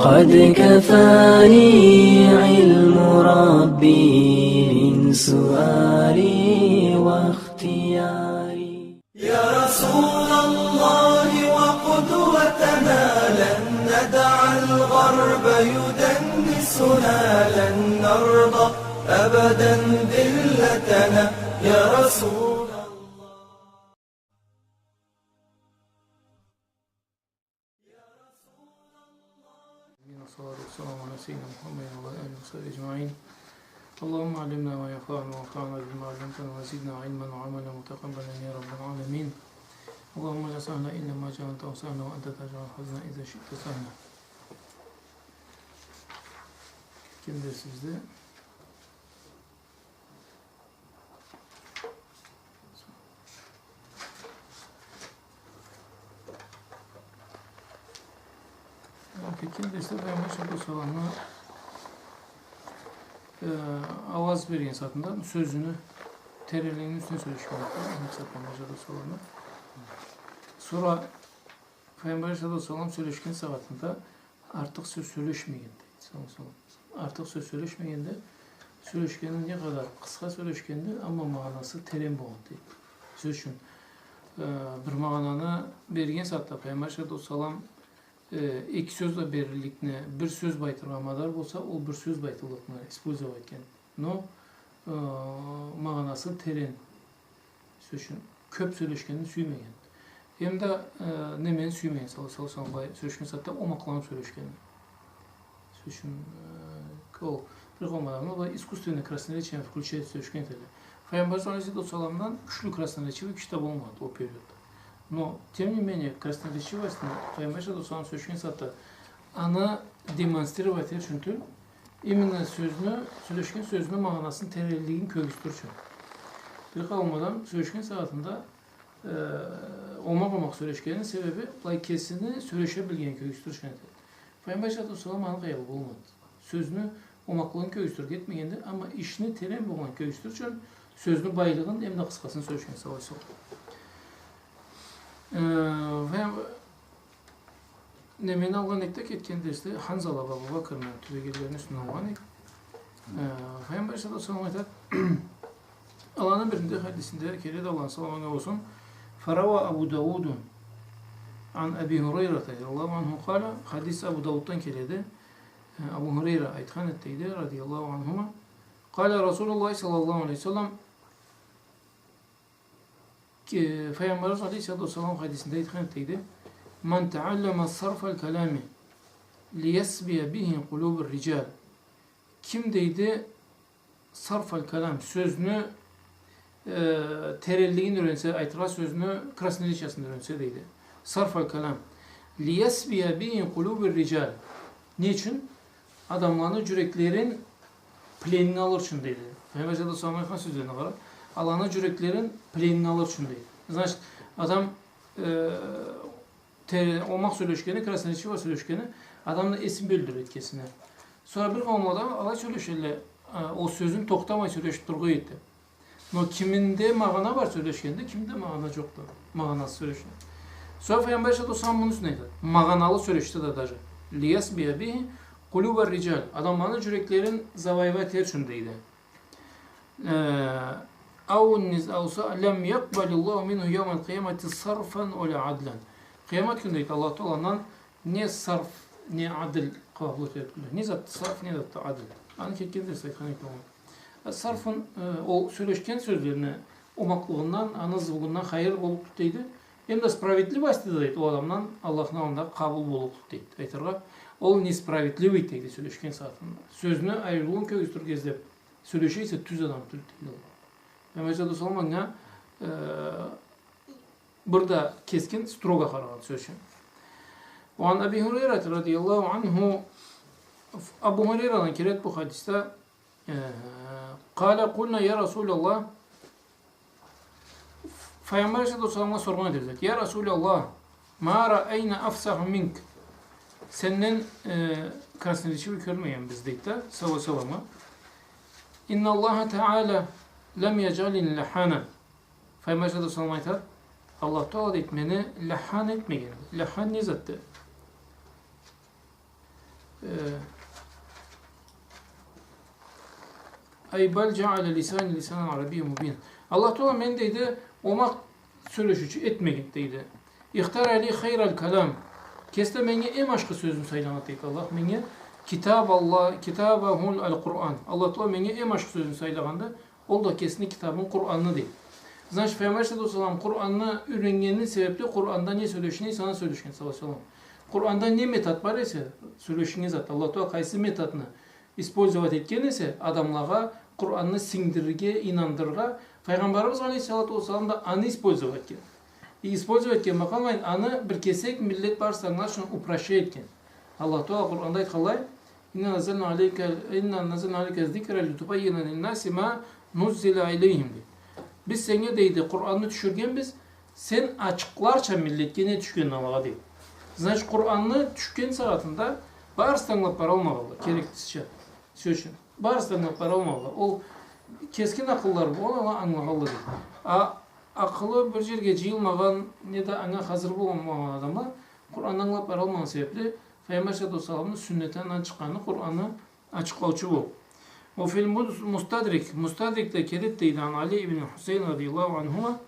قد كفاني علم ربي من سؤالي واختياري يا رسول الله وقدوتنا لن ندع الغرب يدنسنا لن نرضى أبدا ذلتنا يا رسول والصلاة والسلام على سيدنا محمد وعلى آله وصحبه أجمعين. اللهم علمنا ما ينفعنا وانفعنا بما علمتنا وزدنا علما وعملا متقبلا يا رب العالمين. اللهم لا سهل إلا ما جعلته سهلا وأنت تجعل الحزن إذا شئت سهلا. Kimdir sizde? Peki işte Peygamber sallallahu aleyhi ve sellem avaz bir insatında sözünü tereliğinin üstüne söyleşmek sonra Peygamber sallallahu aleyhi ve sellem söyleşken saatinde artık söz söyleşmeyindi. Artık söz söyleşmeyindi. Söyleşkenin ne kadar kısa söyleşkendi ama manası terin boğundu. Söz için bir mananı bergen saatte Peygamber sallallahu aleyhi ve sellem iki sözle birlikte bir söz baytırga madar olsa o bir söz baytılıkını ispoza etken. No manası terin. Sözün köp söyleşkenini süymegen. Hem de nemen süymegen sallallahu aleyhi söyleşken satta omaklanıp söyleşkenini. Sözün o bir komalarını da искусственный красноречие включает söyleşken teli. Peygamber sallallahu aleyhi ve sellem'den güçlü красноречивый bir kitap olmadı o periyodda. Но, тем не менее, красноречивость, Peygamber sallallahu aleyhi ve sellem söyleşken satta ana demonstrировать çünkü именно söyleşken sözünün manasının terelliğin köküstür çünkü. Bir kalmadan söyleşken saatinde olmak söyleşkenin sebebi kesini söyleşebilgen köküstür çünkü. Peygamber sallallahu aleyhi ve sellem anı kayalı olmadı. Sözünü omaklığın köküstür gitmeyende ama işini teren boğan köküstür için sözünün baylığın hem de kıskasını söyleşken sallallahu aleyhi ve sellem. Ve nemeni Allah'ın ektek etken derste Hanzala Abu Bakır'ın tüvegirlerin üstüne olan Peygamber sallallahu aleyhi ve sellem Allah'ın birinde hadisinde kelide Allah'ın sallallahu olsun Farawa Abu Davud'un an Abi Hureyre radıyallahu anhu kala hadis Abu Davud'dan kelide Abu Hureyre aytkan ettiydi radıyallahu anhuma kala Resulullah sallallahu aleyhi ve sellem Peygamberimiz Aleyhisselatü Vesselam hadisinde aytkan ettiydi. Man teallema sarfel kelami liyesbiye bihi kulubur rical. Kim deydi sarfel kelam sözünü terelliğini öğrense, aytıra sözünü krasniliçasını öğrense deydi. Sarfel kelam liyesbiye bihi kulubur rical. Niçin? Adamların yüreklerin plenini alır için deydi. Peygamber Aleyhisselatü Vesselam'ın sözlerine kadar Allah'ın yüreklerin plenini alır için deydi. Значит, adam olmak söyleşkeni, krasniliçi var söyleşkeni, adamın esim böldür etkisine. Sonra bir olmadan Allah söyleşiyle o sözün toktamay söyleştirgi etti. No kiminde mağana var söyleşkende, kiminde mağana yoktu. Mağanası söyleşkende. Sonra Peygamber sallallahu aleyhi ve sellem bunun üstüneydi. Mağanalı söyleşti de dahi. Liyasbiye bihi kuluber rical. Adamların yüreklerin zavayva terçündeydi. Avsa lem yakbalillahu minhu yevmel kıyameti sarfan ola adlen. Kıyamet günde Allah Teala'dan ne sarf ne adil kabul edilir. Ne zat sarf ne zat adil. Ani ketkendir sayfanik olmak. Sarfın o söyleşken sözlerini omaklığından, anızlığından hayır bolup tutuydu. Hem de spravitlivosti deydi o adamdan Allah'ın namında kabul bolup tutuydu. Aytırga ol nespravitlivosti deydi söyleşken saatinde. Sözünü ayrılığın köküstür gezde söyleşi ise tüz adam tutuydu. Peygamber sallallahu aleyhi ve sellem burada keskin stroga karagan sözü. Ve an Abi Hureyre radıyallahu anhu Abu Hureyre'den kiret bu hadiste kâle kulna ya Resulallah Peygamber sallallahu aleyhi ve sellem'e sorma edildik. Ya Resulallah ma ra'ayna afsah mink senden karşısındaki bir görmeyen bizdeydi de sallallahu aleyhi ve İnna Allah Teala lem yecalin lahana. Peygamber sallallahu aleyhi ve sellem Allah Teala deyip beni lahan etmeyen. Lahan ne zattı? Ay bel ceale lisanen arabiyyen mubin. Allah Teala men deydi omak söyleşücü etmegin deydi. İhtar ali hayral kelam. Keste menge en aşkı sözünü saylanat deydi Allah. Menge kitabahul al-Kur'an. Allah Teala menge en aşkı sözünü saylaganda ol da kesinlikle kitabın Kur'an'ını değil. Значит, Peygamber sallallahu aleyhi ve sellem Kur'an'ı öğrengenin sebeple Kur'an'da ne söyleşini sana söyleşken sallallahu aleyhi ve sellem. Kur'an'da ne metot var ise söyleşini zat Allah Teala kaysi metodunu использовать etken ise adamlara Kur'an'ı singdirge, inandırga Peygamberimiz aleyhissalatu vesselam da anı использовать etken. использовать etken bakalmayın anı bir kesek millet barsanlar şunu upraşa etken. Allah Teala Kur'an'da aytkalay İnna nazalna aleyke zikre litubayyina linnâsi ma nuzzila ileyhim diye. Biz sene deydi Kur'an'ı düşürgen biz sen açıklarça milletke ne düşkün namaga deydi. Значит, Kur'an'ı düşkün saatinde barısı tanglap para olmamalı, gereklisizce. Söz barısı tanglap para olmamalı. O keskin akıllar bu, ona anlamalı değil. Akıllı bir yerge cıyılmagan, ne de ana hazır bulunmagan adamlar, Kur'an'dan anlap para olmagan sebeple Peygamber sallallahu aleyhi ve sellem'in sünnetinden çıkanı Kur'an'ı açıklayıcı bu. O film Mustadrik'te kelit deydi an Ali ibn Hüseyin radıyallahu anhuma.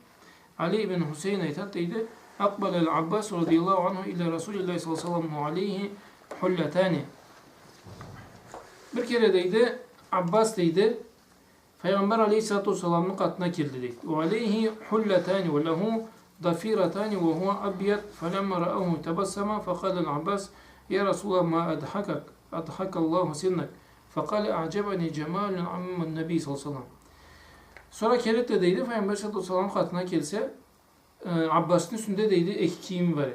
Ali ibn Hüseyin aytat deydi. Akbalel Abbas radıyallahu anhu ila Resulullah sallallahu aleyhi ve sellem aleyhi hulletani. Bir kere deydi Abbas deydi Peygamber aleyhissalatu vesselam'ın katına geldi deydi. Ve aleyhi hulletani ve lehu dafiratani ve huve abyad felemma ra'ahu tebassama fekalen Abbas ya Resulallah ma adhakallahu sinnak. Fakale a'cebani cemalun amman nebi sallallahu aleyhi ve sellem. Sonra kelet de deydi Peygamber sallallahu aleyhi ve sellem katına gelse Abbas'ın üstünde deydi ek giyim var.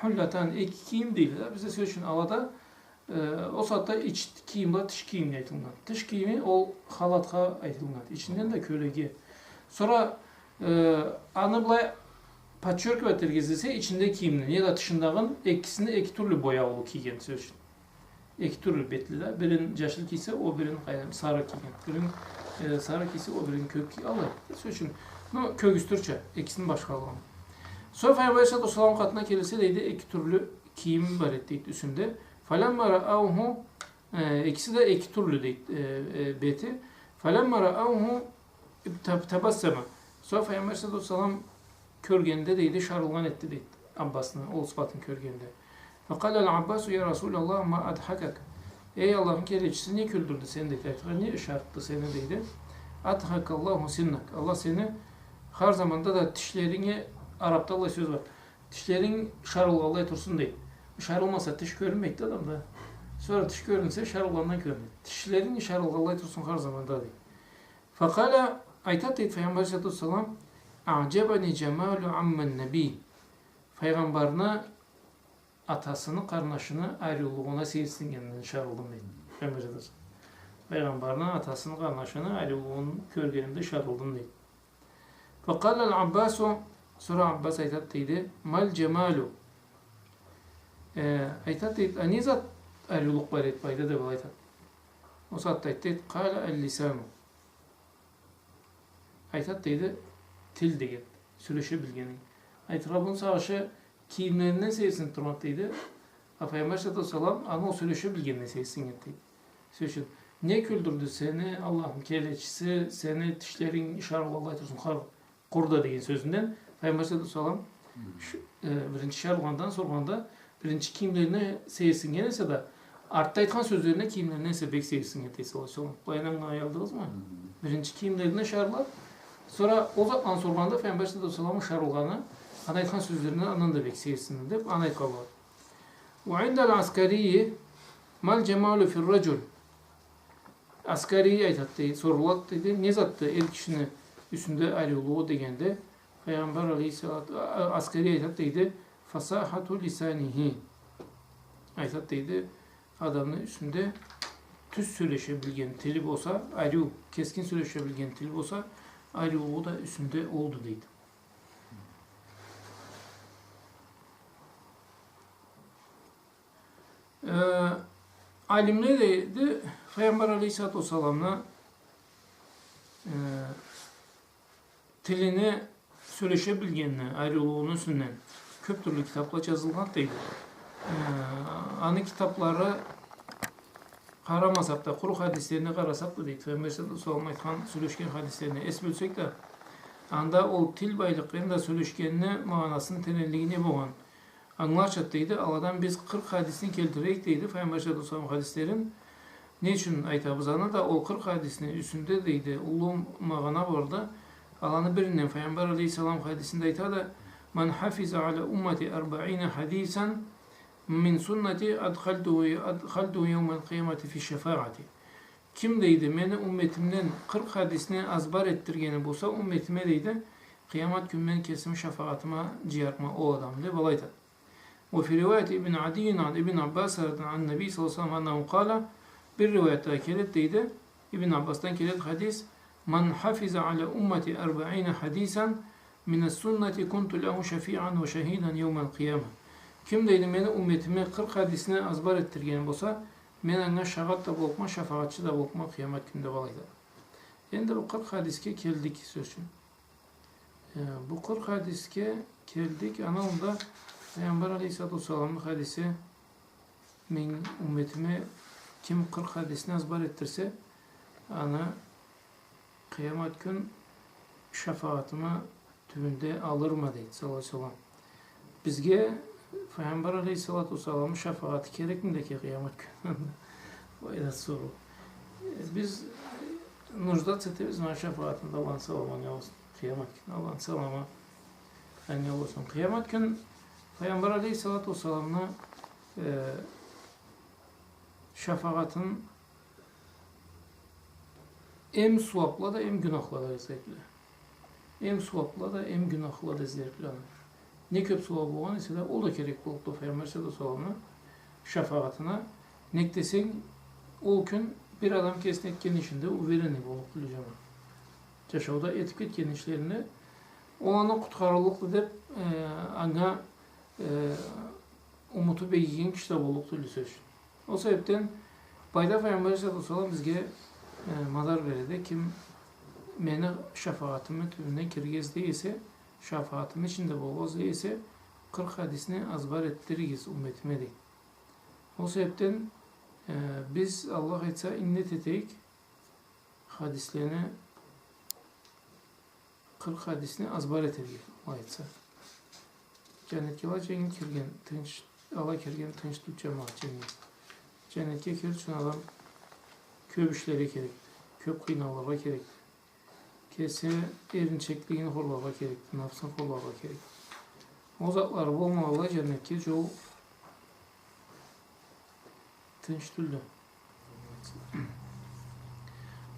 Hullatan ek giyim değil. Bize söylüşün alada o saatte iç giyim var, dış giyim aytılgan. Dış giyimi o halatga aytılgan. İçinden de kölege. Sonra anı bulay patchwork ve tergizlese içinde giyimli ya da dışındağın ikisinde iki türlü boyalı giygen söylüşün. İki türlü betliler. Birinin yaşlı giyse o birinin sarı giygen. Birinin sarı giyse o birinin kök giygen. Allah söylüşün. Bu kök üstürçe. İkisinin başka alalım. Sonra Peygamber sallallahu aleyhi ve sellem katına gelirse deydi iki türlü giyim var etti üstünde. Falemma ra'avhu ikisi de iki türlü deydi beti. Falemma ra'avhu tebassama. Sonra Peygamber sallallahu aleyhi ve sellem körgeninde deydi şarılgan etti deydi. Abbas'ın o sıfatın körgeninde. Fakalel Abbasu ya Resulallah ma adhakak. Ey Allah'ın kelleçisi niye güldürdü seni deydi. Niye işaretti seni deydi. Adhakallahu sinnak. Allah seni her zamanda da dişlerini Arap'ta Allah söz var. Dişlerin şarılgalı tursun değil. Şarılmasa diş görünmekte adamda. Sonra diş görünse şarılgandan görünür. Dişlerin şarılgalı tursun her zamanda değil. Fakala aytat deyit Peygamber sallallahu aleyhi ve sellem a'cebani cemalu ammen nebi. Peygamberine atasını, karnaşını ayrılığına seyirsingenliğini şarıldım deyit. Peygamber sallallahu aleyhi ve sellem. Peygamberine atasını, karnaşını ayrılığının körgeninde şarıldım deyit. Fakalel Abbasu sonra Abbas aytat deydi mal cemalu aytat deydi anizat ayrılık var et bayda da aytat o saatte aytat kala el lisanu aytat deydi til deydi söyleşebilgeni aytat Rabbin savaşı kiyimlerinden sevsin turmak deydi Peygamber sallallahu aleyhi ve sellem ana o söyleşebilgeni sevsin deydi söyleşin ne güldürdü seni Allah'ın kelleçisi seni dişlerin işaret tursun kurda deyin sözünden Peygamber sallallahu aleyhi ve sellem birinci şarlandan sorganda birinci kimlerine seyirsin gelirse de artta aytkan sözlerine kimlerine ise bek seyirsin gelirse sallallahu aleyhi ve sellem. Bayanın ayaldınız mı? Birinci kimlerine şarlar. Sonra o zaman sorganda Peygamber sallallahu aleyhi ve sellem'in şarlanı aytkan sözlerine anan da bek seyirsin deyip anayt kalır. Ve indel askariyi mal cemalu fil racul. Askariyi aytattı, sorulat dedi. Ne zattı el kişinin üstünde ayrılığı degende Peygamber aleyhissalatü askeri aytat deydi fasahatu lisanihi aytat deydi adamın üstünde tüz söyleşebilgen tilip olsa ayrı keskin söyleşebilgen tilip olsa ayrılığı da üstünde oldu deydi. Alimler deydi Peygamber aleyhissalatü vesselam'la tilini söyleşebilgenini, ayrılığının üstünden köp türlü kitaplar yazılgan deydi. Anı kitapları karamasak da kuru hadislerine karasak da deyik. Peygamber sallallahu aytkan söyleşken hadislerine es bölsek de anda ol til baylıklarının da söyleşkenine manasının tenelliğine boğan anlarçat deydi. Aladan biz 40 hadisini keltireyik deydi. Peygamber sallallahu hadislerin ne için aytabızana da o 40 hadisinin üstünde deydi. Ulu mağana vardı. Alanı birinden Peygamber aleyhisselam hadisinde aytadı. Man hafiza ala ummeti 40 hadisen min sünneti adhaltuhu yevmel kıyameti fi şefaati. Kim deydi, meni ümmetimden 40 hadisini azbar ettirgeni bulsa, ümmetime deydi, kıyamet günmen kesim şefaatıma ciyartma o adam diye balaydı. Ve fi rivayeti İbn Adiyin an İbn Abbas an Nebi sallallahu aleyhi ve sellem kâle, bir rivayette kelet deydi, İbn Abbas'tan kelet hadis, man hafiza ala ummeti 40 hadisen mines sünneti kuntu lehu şefi'an ve şehiden yevmel kıyamet. Kim deydi, meni ümmetime 40 hadisini azbar ettirgeni bulsa, men anga şagat da bolkma, şefaatçı da bolkma kıyamet günde balaydı. Endi bu 40 hadiske keldik sözün. Bu 40 hadiske keldik. Ana onda Peygamber Aleyhisselatü Vesselam'ın hadisi men ümmetime kim 40 hadisini azbar ettirse ana kıyamet gün şefaatimi tübünde alır mı deydi sallallahu aleyhi ve sellem. Bizge Peygamber Aleyhisselatü Vesselam'ın şefaati gerek mi de ki kıyamet gününde? Böyle soru. Biz Nurdat Seteviz'in şefaatinde Allah'ın selamı olsun. Kıyamet günü Allah'ın selamı olsun. Kıyamet günü Peygamber Aleyhisselatü Vesselam'ın şefaatin hem suapla da hem günahla da zevkli. Hem suapla da hem günahla da zevkli. Ne köp suabı olan ise de o da gerek oldu Peygamber sallallahu şefaatine. Ne desen o gün bir adam kesnetken işinde o vereni bulup bulacağım. Yaşavda etiket genişlerini o anı kutkarılıklı deyip anga umutu beyigen kişide bulup söz. O sebepten bayda Peygamber sallallahu bizge madar veredi. Kim meni şefaatimi tümünden kirgez değilse şefaatinin içinde boğaz değilse 40 hadisini azbar ettiririz ümmetime değil. O sebepten biz Allah etse innet eteyik hadislerini 40 hadisini azbar ettiririz Allah etse. Cennetke Allah cennet kirgen tınç Allah kirgen tınç tut cemaat cennet. Cennetke kir için adam köp işlere gerekti. Köp kıynalara gerekti. Kese erinçekliğini horlağa gerekti. Nafsını horlağa gerekti. O zatlar olmamalı cennetke çoğu tınç tüldü.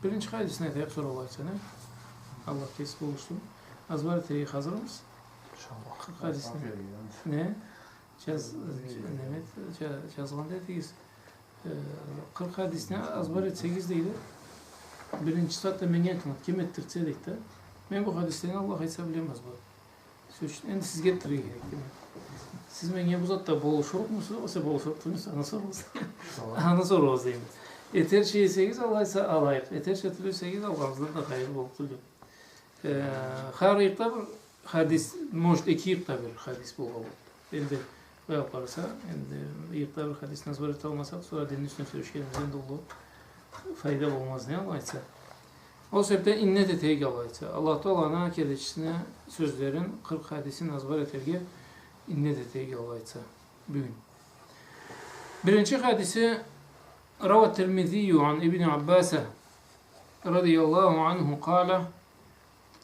Birinci hadisine etayip soru olaysa ne? Allah kesip olursun. Azbar eteyi hazır mısın? 40 hadisine. Ne? Cazılan dediğiz. 40 hadisine azbar et 8 değil. Birinci saatte men yakınat. Kim ettirse deyik de. Men bu hadislerini Allah etse bilemez bu. Söz endi siz getiriyor gerek değil mi? Siz men bu zatta boğuşurup musunuz? O se boğuşurup durmuş. Ana sorumuz. Ana sorumuz değil mi? Eter şeyi 8 Allah ise alayık. Eter şatırıyor 8 Allah'ımızdan da hayırlı oldu. Her yıkta bir hadis, может iki yıkta bir hadis bu oldu. Endi ve yaparsa, endi yıkta bir hadis nasıl böyle olmasak sonra dinin üstüne söyleşkenimizden dolu fayda olmaz ne Allah ise. O sebepten innet eteyik Allah ise. Allah Teala'na kedeçisine sözlerin 40 hadisin azbar eterge innet eteyik Allah ise. Bugün. Birinci hadisi Ravat Tirmidhi an İbn Abbas radıyallahu anhu kâle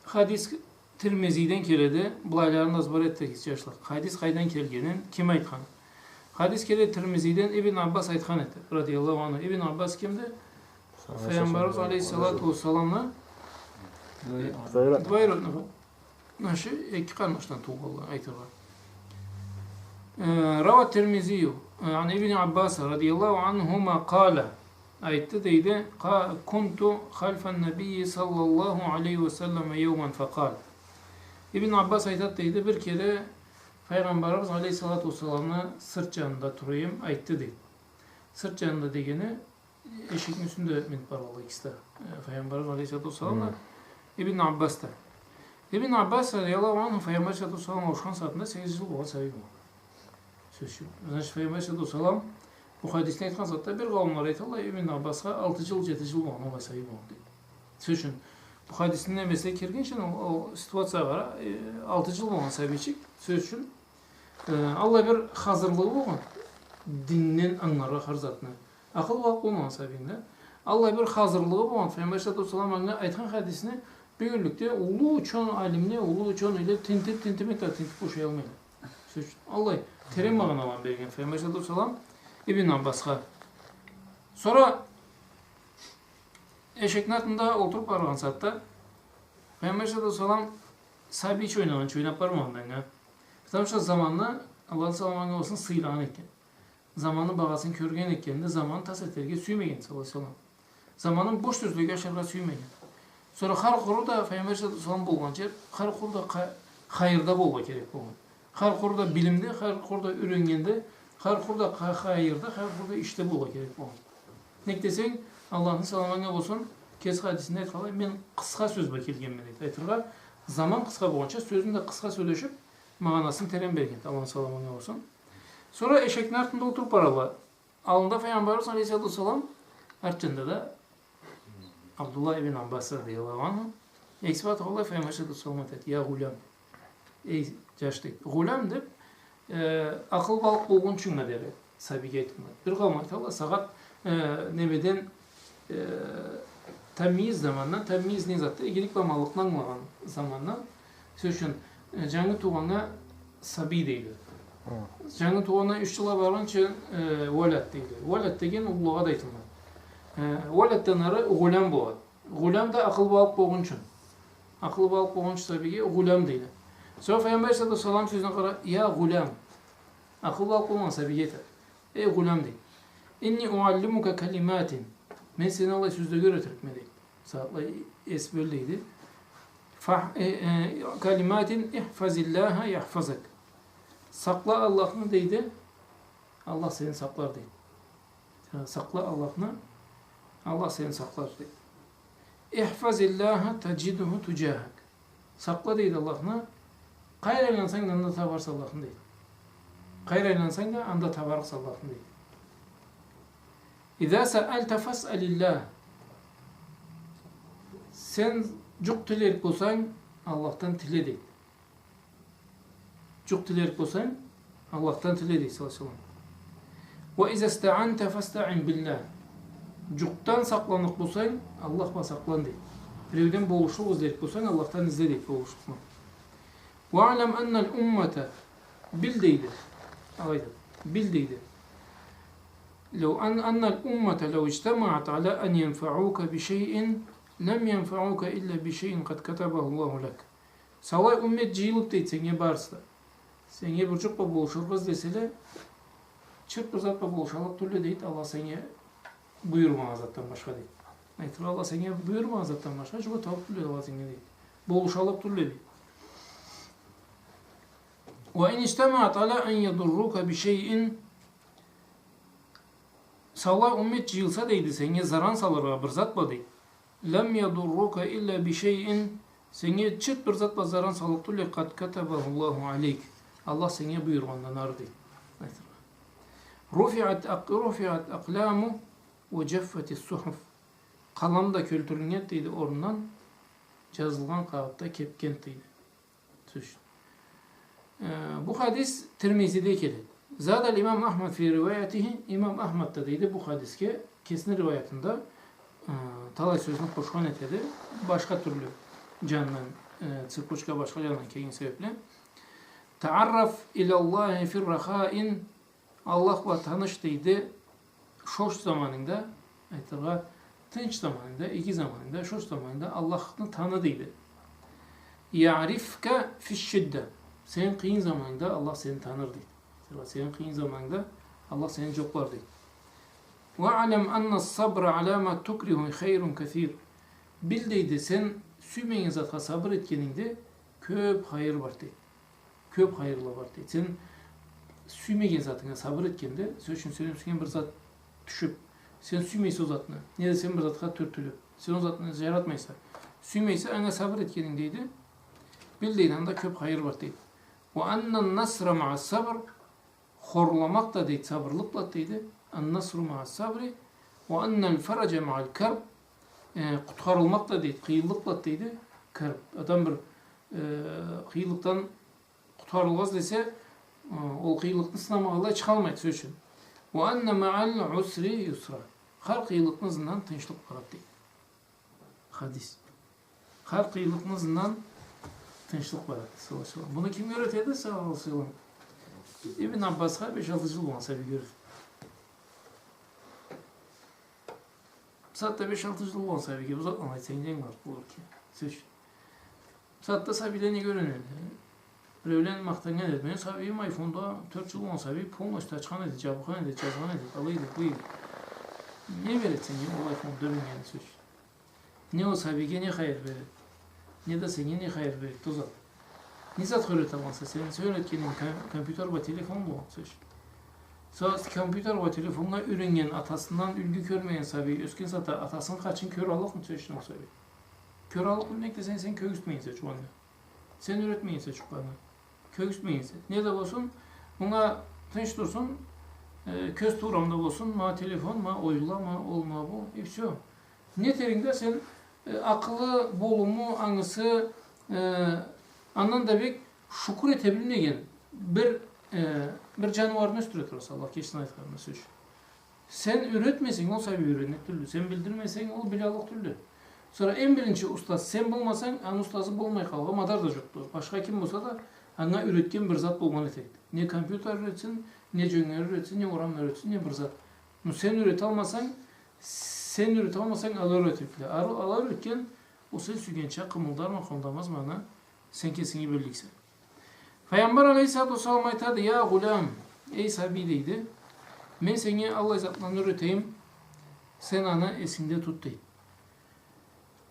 hadis Tirmizi'den keledi. Bulayların azbar ettik yaşlar. Hadis kaydan kelgenin kim aytkan? Hadis keledi Tirmizi'den İbn Abbas aytkan etti. Radıyallahu anhu. İbn Abbas kimdi? Peygamberimiz Aleyhissalatu vesselam'la Dvayro naşı iki kardeşten tuğullah aytırlar. Ravat Tirmizi an İbn Abbas radıyallahu anhuma kâle ayette deydi kuntu halfen nebiyyi sallallahu aleyhi ve sellem yevmen fekal. İbn Abbas aytat deydi bir kere Peygamberimiz Aleyhissalatu vesselam'la sırt canında durayım ayette deydi. Sırt canında degeni eşikin üstünde minbaralı ikisi de. Peygamberimiz Aleyhissalatu vesselam'la İbn Abbas'ta. İbn Abbas radıyallahu anh Peygamber Aleyhissalatu vesselam'a uçkan saatinde 8 yıl olan sahibi var. Söz yok. Значит, Peygamber Aleyhissalatu vesselam Bu hadisini aytқан затта bir kavimler aytalla Ibn Abbas'a 6 yıl 7 yıl bolğan ola sayı boldu. Söşün bu hadisin nemese kirgençen o situasiyaya 6 yıl bolğan sabiçik söşün Allah bir hazırlığı bolğan dinnin anlara harzatına. Akıl vak bolğan sabinde Allah bir hazırlığı bolğan Peygamber sallallahu aleyhi ve sellem aytgan hadisini büyürlükte ulu çoğun alimne ulu çoğun ile tintimek da tintip boşay almaydı. Söşün Allah terim mağanalan bergen Peygamber sallallahu aleyhi ve sellem İbn Abbas'a. Sonra eşeknin altında oturup bargan saatda Peygamber sallallahu aleyhi ve sellem sahibi hiç oynap barmağından ya. Tamamsa zamanla Allah sallallahu olsun sıyılan ekken. Zamanın bağasını körgen ekkeninde zaman tasetlerge süymegen sallallahu aleyhi ve sellem. Zamanın boş sözlüğü aşağıda süymegen. Sonra har kuru da Peygamber sallallahu aleyhi ve sellem bolgan yer, har kuru da hayırda bolga gerek bolgan. Har kuru da bilimde, har kuru da ürengende, har kurda hayırda, har kurda işte bolga gerek bolgan. Nek deseng, Allah'ın salamana bolsun, kes hadisinde aytqalay, men qısqa söz ba kelgenmen deydi. Aytırga, zaman qısqa bolgança sözün de qısqa söyleşip, mağanasını terim bergen, Allah'ın salamana bolsun. Sonra eşeknin artında oturup barala. Alında Peygamberimiz Aleyhisselatü Vesselam, artçında da Abdullah ibn Abbas radıyallahu anh, ekspat Allah Peygamberimiz Aleyhisselatü Vesselam dedi, ya gulam, ey yaşlı, gulam deyip, akıl balık bolgun çünme deri sabiga aytılmadı. Bir kavmak Allah sagat nebeden temyiz zamandan, temyiz ne zaten igilik ve malıklanmagan zamandan söşün жаңы туғанға sabi deydi. Жаңы туғанға 3 жылға барған için valad deydi. Valad деген ұлыға да айтылмады. Valadдан ары ғулам болады. Ғулам да ақыл балық болған үшін. Ақыл балық болған үшін сабиге ғулам дейді. Sonra Peygamber sallallahu aleyhi ve sellem sözüne qara, ya gulam. Akıl bak olman sabiyete. Ey gulam dey. İnni uallimuka kelimatin. Men seni Allah sözde öğretirme dey. Saatla es böyleydi. Kelimatin ihfazillaha yahfazak. Sakla Allah'ını deydi. Allah seni saklar deydi. Sakla Allah'ını. Allah seni saklar deydi. İhfazillaha taciduhu tucahak. Sakla deydi Allah'ını. Qayraylansan da anda tabarsa Allah'ın deydi. Qayraylansan da anda tabarsa Allah'ın deydi. İza sa'alta fas'alillah. Sen çok dilerik bolsan Allah'tan dile deydi. Çok dilerik bolsan Allah'tan dile deydi sallallahu aleyhi ve sellem. Ve iza ista'anta fasta'in billah. Cuktan saklanık bolsan Allah'a saklan deydi. Birevden boğuşluk izlerik bolsan Allah'tan izle deydi boğuşlukma. وَعْلَمْ أَنَّ الْأُمَّةَ بِلْدَيْدِ بِلْدَيْدِ لو أن الأمة لو اجتمعت على أن ينفعوك بشيء لم ينفعوك إلا بشيء قد كتبه الله لك. Salay ümmet cihılıp deydi sene barsa. Sene bir çırpma boğuşuruz desele çırpma zatma boğuşalıp türlü deydi Allah sene buyurma azattan başka deydi. Aytır Allah sene buyurma azattan başka çünkü tavuk türlü Allah sene deydi. Boğuşalıp türlü deydi. وَاِنْ اِجْتَمَعَتْ عَلَى اَنْ يَضُرُّكَ بِشَيْءٍ Sağlar ümmet cihılsa deydi, sene zaran salırga bir zat ba deydi. لَمْ يَضُرُّكَ اِلَّا بِشَيْءٍ Sene çıt bir zat ba zaran salıktı le قَدْ كَتَبَهُ اللّٰهُ عَلَيْكِ Allah sene buyurmandan ar deydi. رُفِعَتْ أَقْلَامُ وَجَفَّتِ السُّحُفِ Kalam da kültürünet deydi, orundan yazılgan kağıtta kepkent deydi. Bu hadis Tirmizi'de keledi. Zadal İmam Ahmed fi rivayetihi İmam Ahmed da deydi bu hadiske kesin rivayetinde talay sözünü koşkan etedi. Başka türlü candan çırpıçka başka candan kelgen sebeple. Ta'arraf ilallahi fir rahain Allah'la tanış deydi. Şoş zamanında aytırga tınç zamanında, iki zamanında, şoş zamanında Allah'ını tanı deydi. Ya'rifka fiş şiddet. Senin kıyın zamanında Allah seni tanır deydi. Senin kıyın zamanında Allah seni coklar deydi. وَعَلَمْ أَنَّ الصَّبْرَ عَلَى مَا تُكْرِهُ خَيْرٌ كَثِيرٌ Bil deydi, sen suymeyen zatқа sabır etkeninde köp hayır var deydi. Köp hayırlı var deydi. Sen suymeyen zatına sabır etkende, sözün söylemesken bir zat düşüp, sen suymeyse o zatına, ne de sen bir zatқа törtülüp, sen o zatını yaratmaysa, suymeyse ana sabır etkenindeydi. Bil deydi, anda köp hayır var deydi. وَاَنَّ النَّسْرَ مَعَ الصَّبْرِ Horlamak da deydi, sabırlıkla deydi. An-nasru ma'as sabri ve annel ferece ma'al kerb. Kutkarılmak da değil, kıyılıkla deydi. Kerb. Adam bir kıyılıktan kutkarılmaz dese o kıyılıkны sınamağıyla çıkalmaydı söz için. Ve enne ma'al usri yusra. Her kıyılıknızından tinçlik var deydi. Hadis. Her kıyılıknızından tinçlik var. Bunu kim öğretedi? Sallallahu aleyhi ve sellem. İbn Abbas'a 5-6 yıl olmasa bir görür. Saat'ta 5-6 yıl olmasa bir görür. Uzatmamayı senin var bu ülke. Söz. Saat'ta sabilerini görünür. Rövlen maktan ne dedi? Ben sabiyim iPhone'da 4 yıl olmasa bir polnoşta çıkan edin, cevapkan edin, cevapkan edin, alıydı, buydu. Ne verirsin ya o iPhone dövün yani söz. Ne o sabiye ne hayır verir? Ne de sen ne hayır verir? Tuzak. Ne zat öğret amansa senin söyletkenin kompüter ve telefon bu söz. Sonra kompüter ve telefonla ürüngen atasından ülgü görmeyen sabiye ösken sata atasının kaçın kör alık mı söz şunu söyle. Kör alık mı nekte sen köğüstmeyinse şu anda. Sen öğretmeyinse çocuklarına. Köğüstmeyinse. Ne de olsun buna tinç dursun köz tuğramda olsun ma telefon ma oyla ma olma bu hepsi o. Ne terinde sen akıllı bolumu anısı andan da bir şükür etebilmegen bir canavarın üstüne otursa Allah kesin aytlarına söz. Sen öğretmesin olsa bir öğrenmek türlü. Sen bildirmesen ol bilalık türlü. Sonra en birinci ustaz sen bulmasan an ustazı bulmay kalga madar da yoktu. Başka kim olsa da ana üretken bir zat bulmanı tek. Ne kompüter üretsin, ne jöngör üretsin, ne oram üretsin, ne bir zat. Sen üret almasan alır ötürükle. Alır ötürken o sen sügençe kımıldar mı kımıldamaz mı ana? Sen kesini birliksen. Peygamber aleyhissalatu vesselam aytadı ya gulam ey sabideydi. Men seni Allah zatından öğreteyim. Sen ana esinde tut deydi.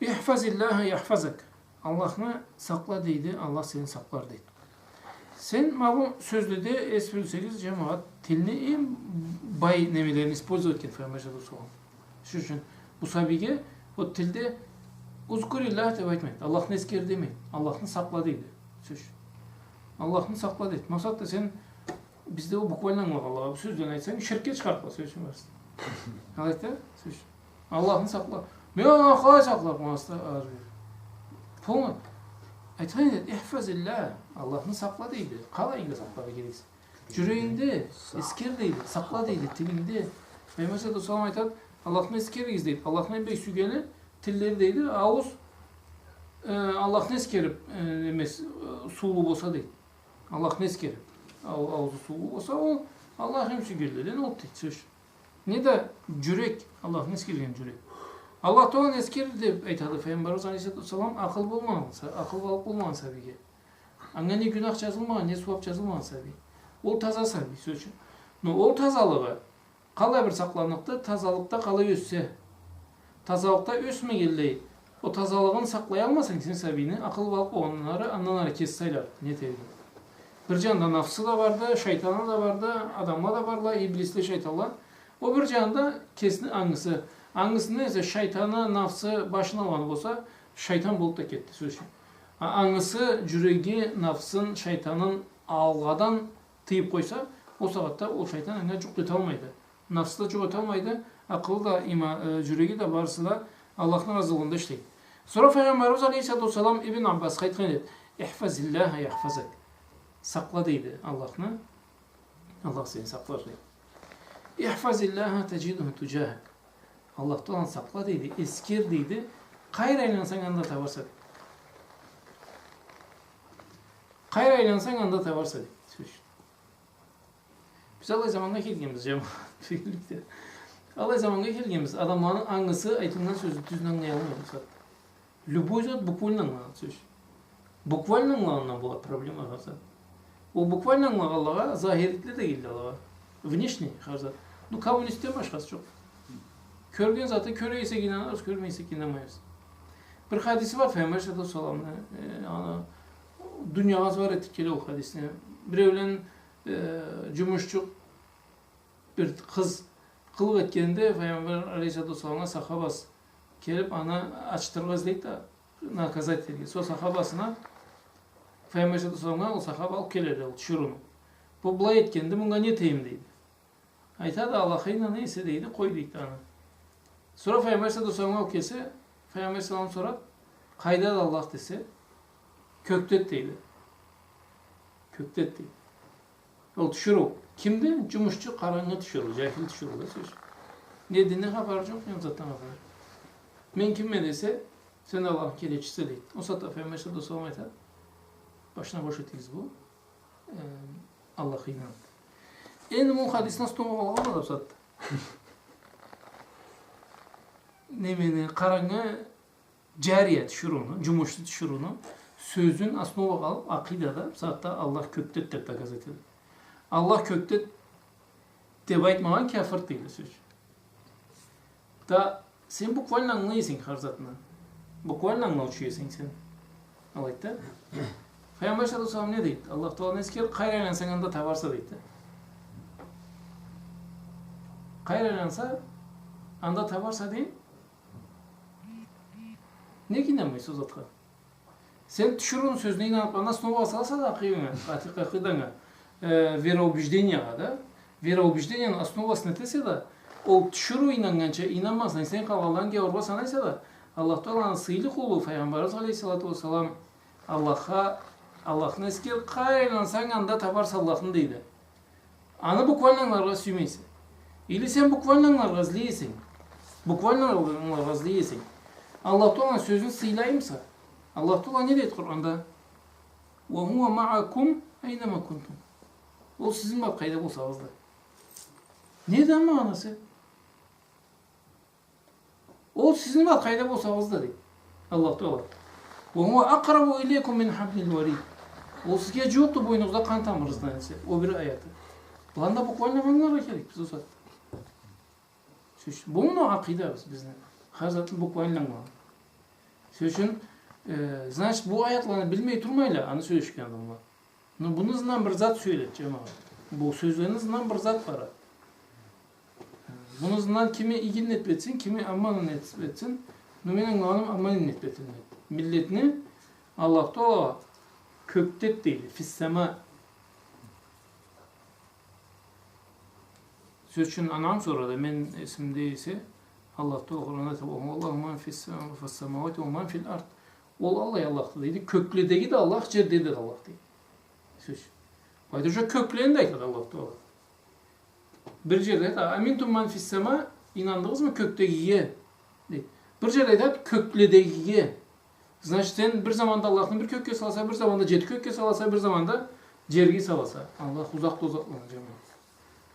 İhfazillaha yahfazak. Allah'ını sakla deydi. Allah seni saklar deydi. Sen bu sözde de S8 cemaat tilini en bay nemelerini использовать etken Peygamber sallallahu aleyhi ve sellem. Şu için bu sabige o tilde uzkurillah tevbe etmek. Allah'ını esker demeyin. Allah'ını sakla deydi. Söz. Allah'ını sakla deydi. Maksat da sen bizde o bukvalden var Allah'a bu sözden aytsan şirket çıkartma sözün varsın. Halayta söz. Allah'ını sakla. Men qalay saklar masta ağır verir. Pulun aytayın dedi, ihfazillah. Allah'ını sakla deydi. Qalayınga saklaba gereksin. Yüreğinde esker deydi. Sakla deydi. Tilinde. Peygamber sallallahu aleyhi ve sellem aytadi, Allah'ını eskeriz deydi. Allah'ın bey sügeni tilleri deydi. Ağız Allah'ını eskerip emes sulu bolsa deydi. Allah'ını eskerip ağzı sulu bolsa o Allah'ın sügürlerinden ot deydi söz. Ne de yürek Allah'ın eskergen yürek. Allah Teala esker deb aytadi Peygamberimiz Aleyhisselatü Vesselam akıl bulmagan sabiga. Anga ne günah yazılmagan, ne sevap yazılmagan sabi. Ol taza sabi söz için. Ol tazalığı qalay bir saqlanıqda, tazalıqda qalay össe. Tazalıqda ösmegildi. O tazalığını saklay almasan sen sabini akıl balık olanları andan kessaylar. Ne teydi? Bir canda nafsı da vardı, şeytanı da vardı, adamla da varlar, iblisli şeytanlar. O bir canda kesin angısı. Angısı neyse şeytanı, nafsı başına alan olsa şeytan bulup da gitti söz. Angısı yüreği, nafsın, şeytanın alğadan tıyıp koysa o saatte o şeytan önüne çok ötalmaydı. Nafsı da çok ötalmaydı. Akıllı da yüreği de varsa da Allah'ın razılığında işleydi. Sonra Peygamberimiz Aleyhisselatü Vesselam İbn Abbas kayıt dedi. İhfazillaha yahfazak. Sakla deydi Allah'ını. Allah seni saklar deydi. İhfazillaha tecidühü tücahak. Allah'tan sakla deydi. Esker deydi. Kayır aylansan anda tavarsa deydi. Kayır aylansan anda tavarsa deydi. Biz Allah zamanına kelgemiz cemaat. Birlikte. Allah zamanına kelgemiz. Adamların angısı aytılgan sözü tüzünden anlayamıyoruz. Любой зат буквально anlayan söz. Bukvalno anlayandan bu problem var. O bukvalno anlayanlara zahirlikle de geldi Allah'a. Внешний hazır. Bu komünistten başkası çok. Körgen zaten köre ise inanırız, körmeyse inanmayız. Bir hadisi var Peygamber sallallahu aleyhi ve sellem. Dünya var etkili o hadisine. Bir evlen cumhurçuk bir kız kılık etkeninde Peygamber aleyhissalatu vesselam'a sahabas kelip ana açtırmaz deyip de nakazat edildi. So sahabasına Peygamber sallallahu aleyhi ve sellem o sahaba alıp gelirdi, şurunu. Bu bulay etkende bunga ne teyim deydi. Айтады Аллахайна несі дейді, қой дейді аны. Sonra Peygamber sallallahu kese, Peygamber sallallahu sonra kayda da Allah dese, köktet deydi. Köktet deydi. O düşürü. Kimdi? Cumuşçu, karanlığı düşürü, cahil düşürü da söz. Ne dinle haber yok, ne zaten haber. Men kime dese, sen de Allah'ın kelepçisi deydi. O saatte Peygamber sallallahu aleyhi ve sellem başına boş etiyiz bu. Allah'a inan. En bu hadis nasıl olmalı da saatte. Nemeni, karangı cariyet şurunu, cumuşlu şurunu sözün asnova kalıp akidada saatte Allah köktet de gazetede. Allah köktet de baytmagan kafir değil söz. Da sen bukvalno anlayısın harzatına. Bukvalno anlaşıyorsun sen. Alayta. Peygamber sallallahu aleyhi ve sellem ne deydi? Allah Teala esker kayraylansan anda tavarsa deydi. Kayraylansa anda tavarsa deydi. Ne inanmayız o zatқа? Sen şurun sözüne inanıp основа салса да акидаңа, вероубежденияға да, вероубежденияның основасын етесе да, ол шуру инанғанша инанмасын, сен қалғалдан ке орба санайса да, Аллах Тағаланың сыйлы құлы, Пайғамбарымыз алейхиссалату вассалам, Аллахны ескер қайлансаң анда табарсы Аллахын дейді. Аны буквальнаңларға сүймейсің. Или сен буквальнаңларға злейсің. Буквальнаңларға злейсің. Allah Teala sözünü sıylayımsa, Allah Teala ne dedi Kur'an'da? وَهُوَ مَعَكُمْ اَيْنَمَا كُنْتُمْ. O sizin bak kayda bulsanız da. Neden manası? O sizin bak kayda bulsanız da değil. Allah Teala. وَهُوَ أَقْرَبُ اِلَيْكُمْ مِنْ حَبْلِ الْوَرِيدِ. O sizge yoktu boynunuzda kan tamırızdan ise. O bir ayatı. Lan da bukvalna manlara gerek biz o saat. Bunun akide bizden. Hazatın bukvalna mı? Söylüşün, значит, bu ayatlarını bilmeyi durmayla anı söyleşken adamlar. Bununuzdan bir zat söylet cemaat. Bu sözlerinizden bir zat var. Bununuzdan kimi ilgin etbetsin, kimi amanın etbetsin. Nümenen anım amanın etbetsin. Milletini Allah Teala köktet değil, fissema. Söylüşün anam sonra da men isimde ise Allah Teala Kur'an'da tabi Allahu man fis semavati ve man fil ard. Ol Allah'tı deydi. Kökledeki de Allah, cerdede de Allah deydi. Söz. Ayrıca köklerini de aytadı Allah Teala. Bir yerde aytadı. Amintum man fis sema, inandınız mı köktekiye? Deydi. Bir yerde aytadı kökledekiye. Значит, sen bir zamanda Allah'ın bir kökke salasa, bir zamanda jet kökke salasa, bir zamanda cergi salasa. Allah uzakta uzaklanacak.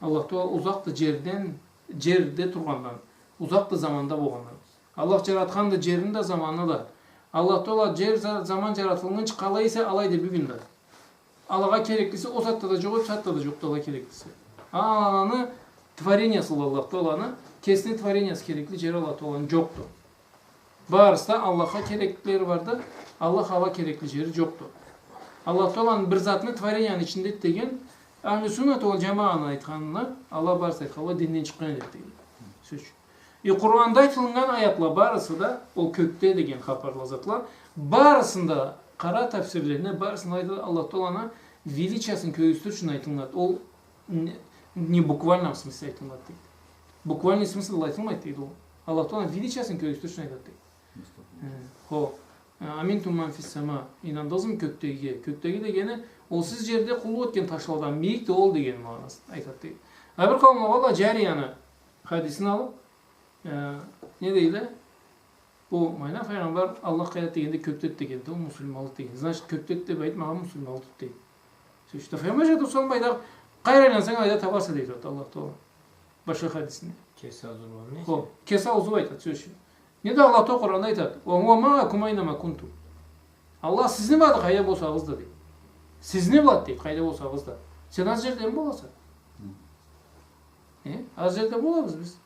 Allah Teala uzakta cerde turgandan. Uzakta zamanda boğanlar. Allah yaratkan da cerin de zamanı da. Allah Teala cer zaman yaratılığın çıkalaysa alaydı bir günde. Allah'a gereklisi o satta da yok, o satta da yok da Allah gereklisi. Allah'ın tvareniyyası Allah Teala'nın kesin tvareniyası gerekli cer Allah Teala'nın yoktu. Bağırsa Allah'a gereklileri vardı. Allah hava gerekli ceri yoktu. Allah Teala'nın bir zatını tvareniyanın içinde degen Ahl-i Sünnet ol cemaatına aytkanına Allah bağırsa hava dinden çıkan dedi. Söz. Kur'an'da aytılgan ayatlar barısı da o kökte degen haparlı zatlar barısında kara tafsirlerine barısında aytılgan Allah Teala'na величасын көйістір үшін айтылмайды. Ол не буквально в смысле айтылмайды дейді. Буквальный смысл айтылмайды дейді ол. Allah Teala величасын көйістір үшін айтады дейді. Аминтум ман фис сама. İnandınız mı köktегі? Köktегі дегені ол сіз жерде құлы өткен ташлаудан биік те ол деген мағынасын айтады дейді. Әбір қауымға валла жарияны хадисін алып ne deydi? Bu mayna Peygamber Allah kayat degende köktet degende o musulmanlık degende. Значит köktet de bayt mağa musulmanlık deydi. İşte Peygamber jatu solmayda qayraylansan ayda tabarsa deydi Allah Teala. Başka hadisinde. Kesa uzun ne? Ho, kesa uzu aytadi söz. Ne de Allah Teala Kur'an'da aytadi. Wa huwa ma'akum aynama kuntum. Allah sizni bada qayda bolsağız da deydi. Sizni bada deydi qayda bolsağız da. Sen az жерде mi bolasın? Az жерде bolabız biz.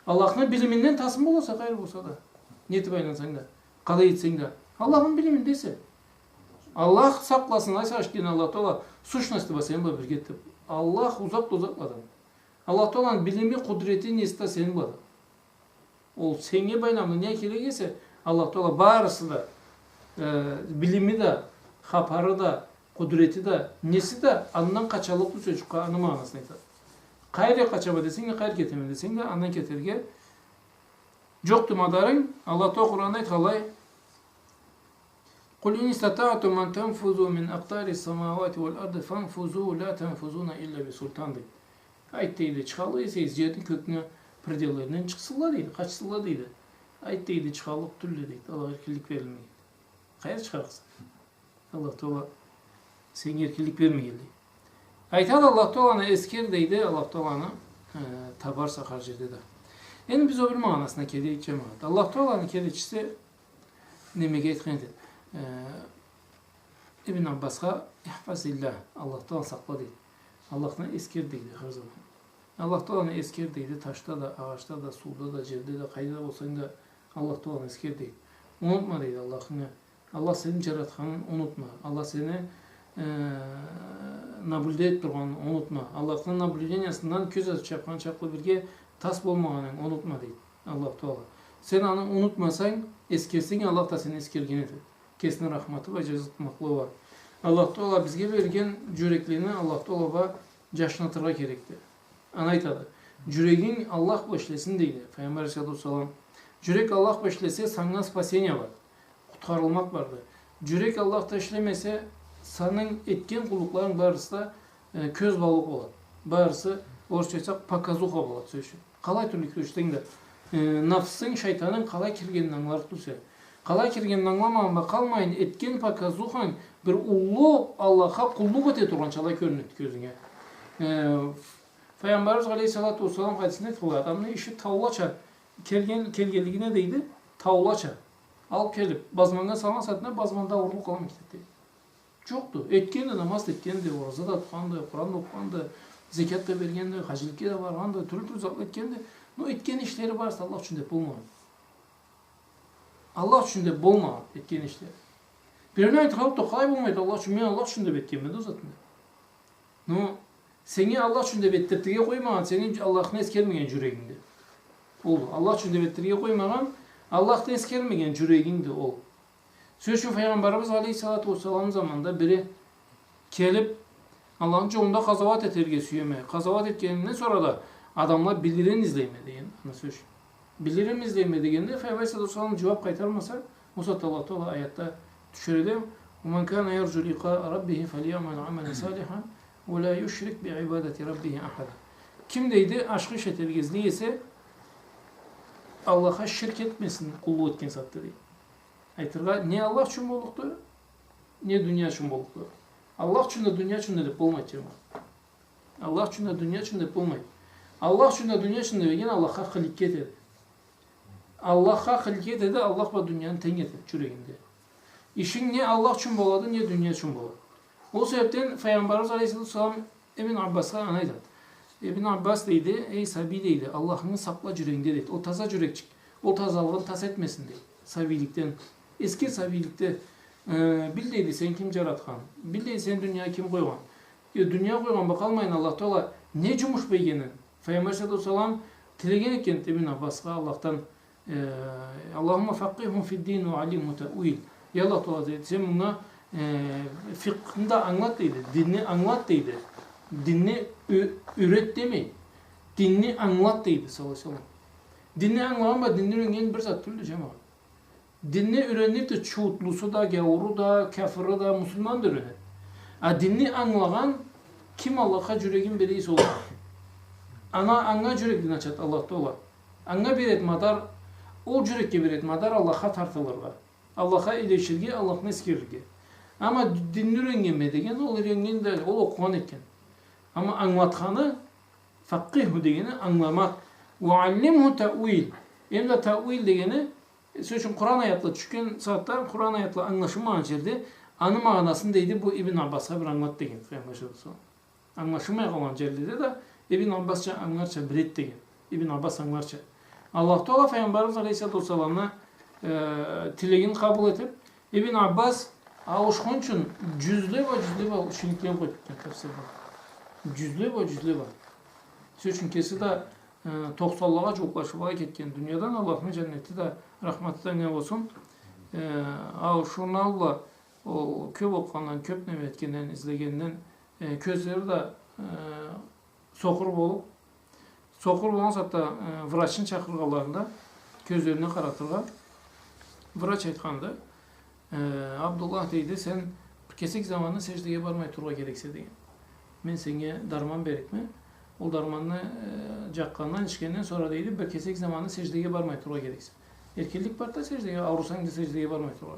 Allah'ın biliminden tasım olsa hayır olsa da. Niyeti baylansan da. Kalay etsen de. Allah'ın bilimindeyse. Allah saklasın. Aysa aşkine Allah Teala suçnasты ба sen bir getip. Allah uzakladan. Allah Teala'nın bilimi, kudreti nesta senin bada. O senge baylamda ne kelegese Allah Teala barısı da bilimi de, haparı da, kudreti de, nesi de andan kaçalıklı çocukka anı manasını aytadi. Kayra kaçaba desin de kayr keteme desin de andan keterge. Joktu madarın Allah Teala Kur'an'da aytgalay. Kul in istata'tum an tanfuzu min aqtaris samawati vel ardi fanfuzu la tanfuzuna illa bi sultan deydi. Aytdeydi çıkalı ise cihetin köküne perdelerinden çıksınlar deydi. Kaçsınlar deydi. Aytdeydi çıkalıp türlü deydi. Allah erkinlik verilmeyi. Hayır çıkarsın. Allah Teala sen erkinlik vermeyeli. Aytadı Allah Teala'na esker deydi. Allah Teala'na tabarsa harcı dedi. En biz öbür manasına kedi cemaat. Allah Teala'nın kedicisi nemege etkendir. İbn Abbas'a ihfazillah. Allah Teala sakla deydi. Allah'tan esker deydi her zaman. Allah Teala'nın esker deydi. Taşta da, ağaçta da, suda da, celde de, kayda olsan da Allah Teala'nın esker deydi. Unutma deydi Allah'ını. Allah senin yaratkanını unutma. Allah seni nabulde et durganını unutma. Allah'ın nabuldeniyasından köz açıp çapkan çaplı birge tas bolmaganını unutma deydi Allah Teala. Sen onu unutmasan eskersin Allah da seni eskergenidir. Kesin rahmatı ve cezatmaklığı var. Allah Teala bizge vergen yürekliğini Allah Teala yaşnatırga gerekti. Anaytadı. Yüreğin Allah başlasın deydi. Peygamber Aleyhisselam. Yürek Allah başlasa sana spasiyenya var. Kurtarılmak vardı. Yürek Allah taşlemese senin etken kulukların barısı da köz balık olur. Barısı orçaysak pakazuka olur. Kalay türlü köşten de nafsın şeytanın kalay kirgeninden anlar tutsa. Kalay kirgeninden anlamağın kalmayın etken pakazukan bir ulu Allah'a kulluk ete turan çalay görünüyor gözüne. Peygamberimiz Aleyhisselatü Vesselam hadisinde kılıyor. Adamın işi tavlaça. Kelgeligine deydi. Tavlaça. Al kelip. Bazmanga salan satına bazmanda vuruluk olan gitti. Çoktu. Etkendi namaz etkendi. Orası da tutandı. Kur'an okuyandı. Zekat da vergendi. Hacılıkı da vargandı. Türlü zatlı etkendi. No etken işleri varsa Allah için de bulma. Allah için de bulma etken işleri. Birine ait kalıp da kolay bulmaydı Allah için. Ben Allah için de etkenmedi o zaten. No seni Allah için de bettirtiye koymayan senin Allah'ın eskermeyen yüreğinde. Oldu. Allah için de bettirtiye koymayan Allah'tan eskermeyen yüreğinde ol. Söz şu Peygamberimiz Aleyhisselatü Vesselam zamanında biri gelip Allah'ın yolunda kazavat eterge süyeme. Kazavat etkeninden sonra da adamlar bilirin izleyme deyin. Söz. Bilirim izleyme deyiğinde Peygamber Aleyhisselatü Vesselam cevap kaytarmasa Musa Tallahu ayette düşürelim. وَمَنْ كَانَ يَرْجُ لِقَاءَ رَبِّهِ فَلْيَعْمَلْ عَمَلًا صَالِحًا وَلَا يُشْرِكْ بِعِبَادَةِ رَبِّهِ أَحَدًا. Kim deydi? Aşkı şetergizliği ise Allah'a şirk etmesin kulluğu etken sattı deydi. Aytırga ne Allah için bolluktu, ne dünya için bolluktu. Allah için de dünya için de deyip olmaydı. Allah için de dünya için de deyip olmaydı. Allah için de dünya için de deyip Allah'a haliket edi. Allah'a haliket edi, Allah ve dünyanın ten getirdi yüreğinde. İşin ne Allah için boladı, ne dünya için boladı. O sebepten Peygamberimiz Aleyhisselam İbn Abbas'a anaydı. İbn Abbas deydi, ey sabi deydi, Allah'ını sakla yüreğinde deydi. O taza yürekçik, o tazalığını tas etmesin deydi. Sabilikten, eski sabilikte bil deydi sen kim yaratkan, bil deydi sen dünya kim koygan. Dünya koygan bakalmayın Allah Teala ne cumuş beygeni. Peygamber Aleyhisselam tilegen eken İbn Abbas'a Allah'tan Allahümme fakkihum fid din ve alimhu te'uil. Ya Allah Teala dedi, sen buna fıkhında anlat deydi, dinini anlat deydi. Dinini üret demeyin. Dinini anlat deydi sallallahu aleyhi ve sellem. Dinini anlama, dinini öğrenen bir zat türlü cemaat. Dinini öğrenip de çoğutlusu da, gavuru da, kafiri da, Müslüman da öğrenir. Dinini anlayan kim Allah'a yüreğin birisi olur. Ana yüreğini açat Allah Teala. Ana bir etmadar, o yürekke bir etmadar Allah'a tartılırlar. Allah'a ileşirge, Allah'ın eskirge. Ama dinini öğrenmedi degen, o öğrengen değil, o okuyan eken. Ama anlatkanı, fakkihu degeni anlamak. وَعَلِّمْهُ تَعْوِيلِ. Hem de ta'vil degeni, sözün Kur'an ayatla çıkan saatte Kur'an ayatla anlaşılmayan yerde anı manasını deydi bu İbn Abbas'a bir anlat degen. Anlaşılmayan olan yerde de İbn Abbas'a anlarça bilet degen. İbn Abbas anlarça. Allah Teala Peygamberimiz Aleyhisselatü Vesselam'la tilegini kabul edip İbn Abbas avuşkun için cüzlü ve şinikleyen koydu. Cüzlü var. Sözün kesi de 90'lığa çoğulaşığa ketken dünyadan Allah'ın cenneti de rahmeti de ne olsun. Şunlarla o köp okuyandan, köp nevetkenden, izlegenden közleri de sokur bolup Sokur bolgan satda vrachın çakırganlarında gözlerine karatırga vrach aytkanda Abdullah deydi sen kesik zamanı secdeye barmay turga gerekse degan. Men senge darman berikmi? Ol darmanını jakkandan içkenden sonra deydi bir kesik zamanı secdeye barmay turga gerekse. Erkinlik barda secdeye, avrusan da secdeye barmay turga.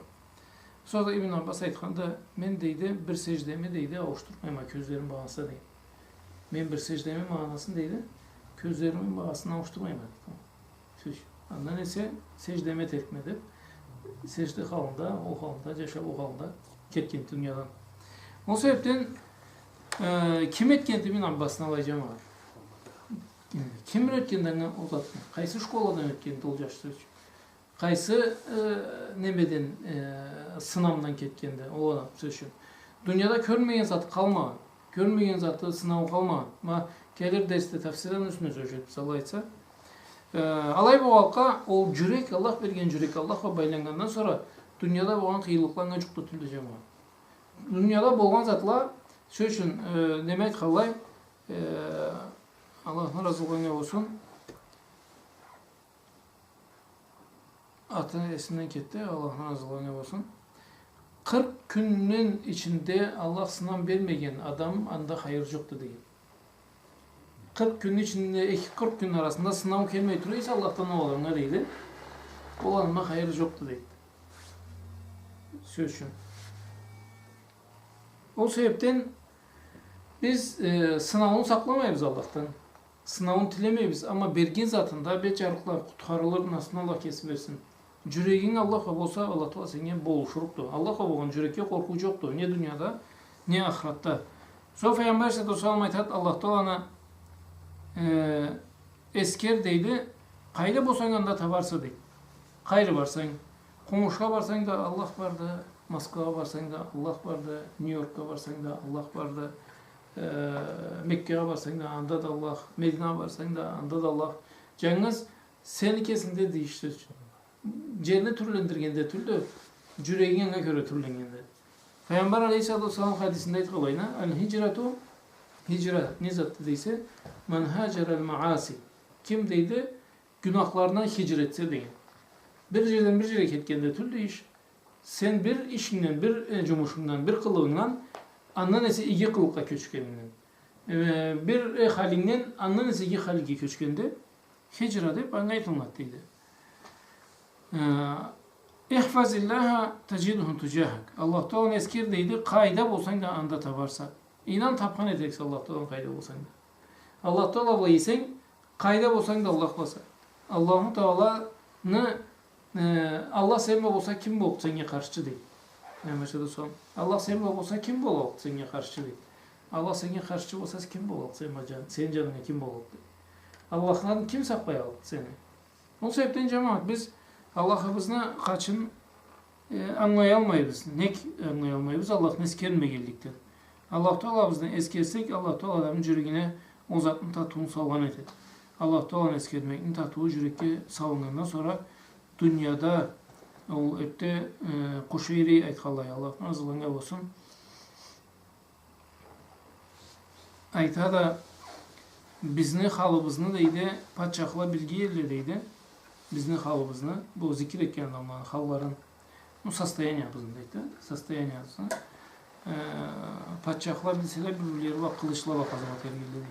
Sonra da İbn Abbas aytkanda men deydi bir secdemi deydi avuşturmayma gözlerim bağlansa deydi. Men bir secdemin manasını deydi gözlerimin bağlasını avuşturmayma deydi. Söz. Andan ise secdeme terkmedi. Secde halında, o halında, yaşap o halında ketken dünyadan. O sebepten kim etkenti İbn Abbas'ın alayacağım var. Kim ötkendeni uzatma. Kaysı şkoladan ötkenti olacaktır. Kaysı nebeden sınavdan ketkende o söz. Dünyada görmeyen zat kalma. Görmeyen zatı sınav kalma. Ma gelir derste tafsirden üstüne söyleyip salaysa. Alay bu halka o jürek Allah bergen jürek Allah'a baylangandan sonra dünyada bolan kıyılıklarına çok tutulacağım. Dünyada bolgan zatlar söz için demek kalay Allah'ın razılığına olsun. Atını esinden ketti. Allah'ın razılığına olsun. 40 günün içinde Allah sınav vermegen adam anda hayır yoktu değil. 40 gün içinde 40 gün arasında sınav kelmeyi turuysa Allah'tan ne olur ne değil. Olanma hayır yoktu değil. Söz için. O sebepten biz sınavını saklamayız Allah'tan. Sınavını tilemeyiz ama bergen zatında beçarıklar kurtarılır nasıl Allah kesip versin. Yüreğin Allah'a olsa Allah Teala seni boluşuruktu. Allah'a bolgan yürekке korku yoktu. Ne dünyada ne ahiratta. So Peygamber sallallahu aleyhi ve sellem Allah Teala'na esker deydi. Kayda bolsan da tabarsa deydi. Kayrı barsan, Komuş'a barsan da Allah vardı. Moskva'ya barsan da Allah vardı. New York'a barsan da Allah vardı. Mekke'ye barsan da anda da Allah. Medine'ye barsan da anda da Allah. Cengiz seni kesinde değiştir. Cennet türlendirgende türlü, yüreğine göre türlengende. Peygamber Aleyhisselatü Vesselam hadisinde aytkalayna el-hicratu hicret ne zattı deyse men hacerel maasi kim deydi günahlarından hicretse deyin. Bir yerden bir yere ketkende türlü iş sen bir işinden, bir cumuşundan, bir kılığından andan ise iki kılıkla köçkeninden. Bir halinden andan ise iki haliki köçkende hicret deyip anlaytılmak deydi. İhfazillaha tecidhun tujahak. Allah Teala'nın eskir deydi. Kayda bolsan da anda tabarsa. İnan tapkan edecekse Allah Teala'nın kayda bolsan da. Allah Teala bulaysan kayda bolsan da Allah basa. Allahu Teala'nı Allah sevme olsa kim bol senge karşı değil. Mesela son. Allah sevme olsa kim bol senge karşı değil. Allah senge karşı olsa kim bol sen canına kim bol. Allah'tan kim saklayal seni. O sebepten cemaat biz Allah'ımızla kaçın anlayalmayız. Ne anlayalmayız? Allah'ın eskerme geldikten. Allah Teala'mızdan eskersek Allah Teala'nın yüreğine o zatın tatuğunu salgan eder. Allah Teala'nın eskermenin tatuğu yürekte salıngandan sonra dünyada o ötte Kuşeyri aytkalay Allah'ın razılığına olsun. Ayta da bizni halımızını deydi paçakla bilgi yerle deydi. Bizni halımızını bu zikir etken adamların halların bu состояние bizindeydi. Состояние yazısın. Paçakla bilseler birbirleri var kılıçla ve kazavat ergilleri.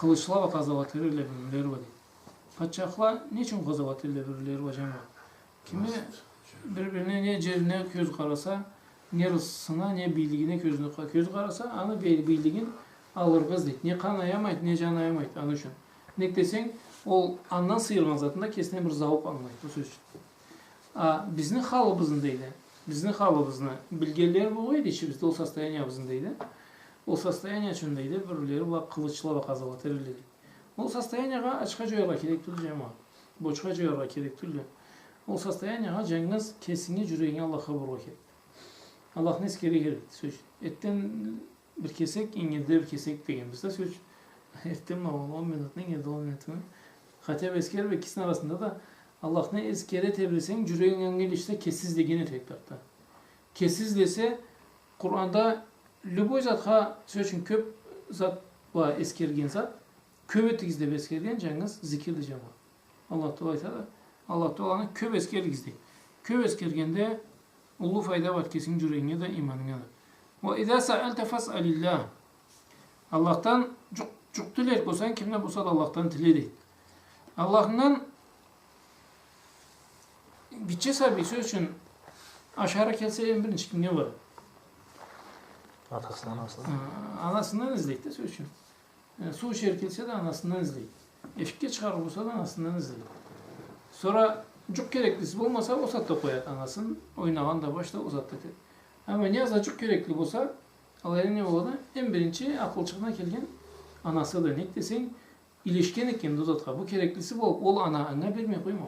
Kılıçla ve kazavat ergilleri birbirleri var. Paçakla niçin kazavat ergilleri birbirleri var cemaat? Kimi birbirine ne cerine göz karasa, ne rızsına, ne bildiğine göz karasa, anı bildiğin alır kız deydi. Ne kan ayamaydı, ne can ayamaydı, anı için. Ne desen, o andan sıyırgan zatında kesine bir zavuk anlaydı, bu söz için. Bizning halımızdaydı. Bizning halımızda bilgeler bu oydu içimizde, o состояниябыздaydı. O состояние içindeydi, birbirleri var kılıçla ve kazavat ergilleri. O состояниега açığa joyarga kerek turdu cemaat. Boçka joyarga kerek turdu. O состояниега Cengiz kesini yüreğine Allah'a vurga kerek. Allah'ın eskeri kerek söz. Etten bir kesek, ingilde bir kesek degen bizde söz. Etten ma 10 minutun ingilde 10 minutun. Hatep esker ve ikisinin arasında da Allah'ın eskere tebrisen yüreğine gelişte kesiz degeni tekrar. Kesiz dese Kur'an'da lüboy zatha söz için köp zat var eskergen zat. Köp etigizde beskergen жаңыз zikirli жама. Allah Teala aytады. Allah Teala'nın köp eskergizde. Köp eskergende ulu fayda var kesin yüreğine de imanına da. Ve izâ sa'alte fas'alillah. Allah'tan çok diler bolsan kimne bolsa da Allah'tan dile deydi. Allah'ından gitçe sabi söz için aşağı kelse en birinci kim ne var? Atasından anasından. Anasından izleyip de söz için. Su içer kelse de anasından izleyip. Eşikке çıkar olsa da anasından izleyip. Sonra çok gereklisi olmasa o satta koyar anasın. Oynagan da başta o satta dedi. Ama ne yazar çok gerekli olsa Allah'ın ne oldu? En birinci akılçıkına kelgen anası da ne desin ilişken eken dozatka. Bu gereklisi bol. Ol ana vermeye koyma.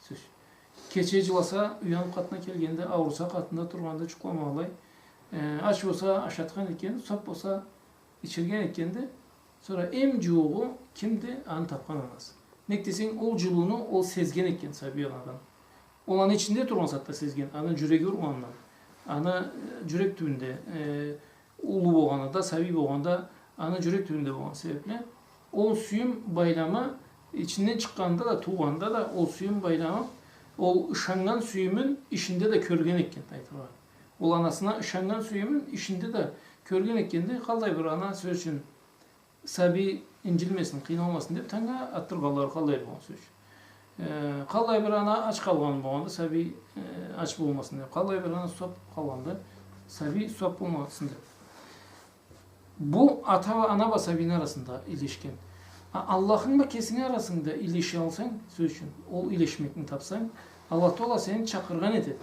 Söz. Keçe жыласа uyanıp katına kelgende ağırsa katında turganda çıkmamalı. Aç olsa aşatkan eken, sap olsa içirgen eken de sonra emcuğu kimdi? Anı tapkan anası. Ne desin ol culuğunu ol sezgen eken sabi anadan. Olan içinde turgan satta sezgen. Anı cüregi urmandan. Ana jürek tübünde ulu bolganda, sabi bolganda ana jürek tübünde bolgan sebeple ol suyum baylama içinden çıkkanda da tuğanda da ol suyum baylama ol ışangan suyumun işinde de körgen ekken aytılar. Ol anasına ışangan suyumun işinde de körgen ekkende kalday bir ana söz için sabi incilmesin, kıynalmasın dep tanga attırganlar kalday bolgan söz. Kalday bir ana aç kalgan bolganda sabi aç bulmasın dep. Kalday bir ana sop kalganda sabi sop bulmasın dep. Bu ata ve ana ve sabinin arasında ilişkin. Allah'ın ve kesin arasında ilişki alsan söz için, o ilişmekini tapsan Allah Teala seni çakırgan edet.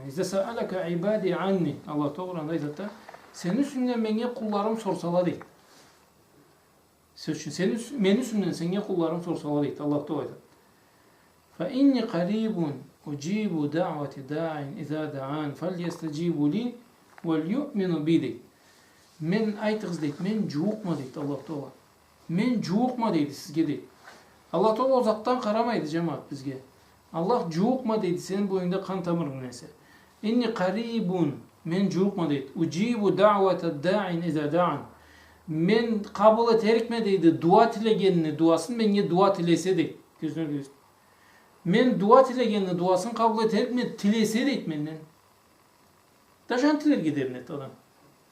İzde sa'alaka ibadi anni. Allah Teala aytdı. Senin üstünden menge kullarım sorsala deydi. Söz için senin men üstünden senge kullarım sorsala deydi. Allah Teala aytdı. Fa inni qaribun ujibu da'vati da'in iza da'an falyestajibu li vel yu'minu bi. Men aytığız deydi. Men juukma deydi Allah Teala. Men juukma deydi sizge deydi. Allah Teala uzaktan karamaydı cemaat bizge. Allah juukma deydi senin boyunda kan tamırın neyse. İnni qaribun men juukma deydi. Ujibu da'vata da'in iza da'an. Men kabul eterikme deydi. Dua tilegenini duasın menge dua tilese deydi. Gözüne göz. Men dua tilegenini duasın kabul eterikme tilese deydi menden. Daşan tiler gider net adam.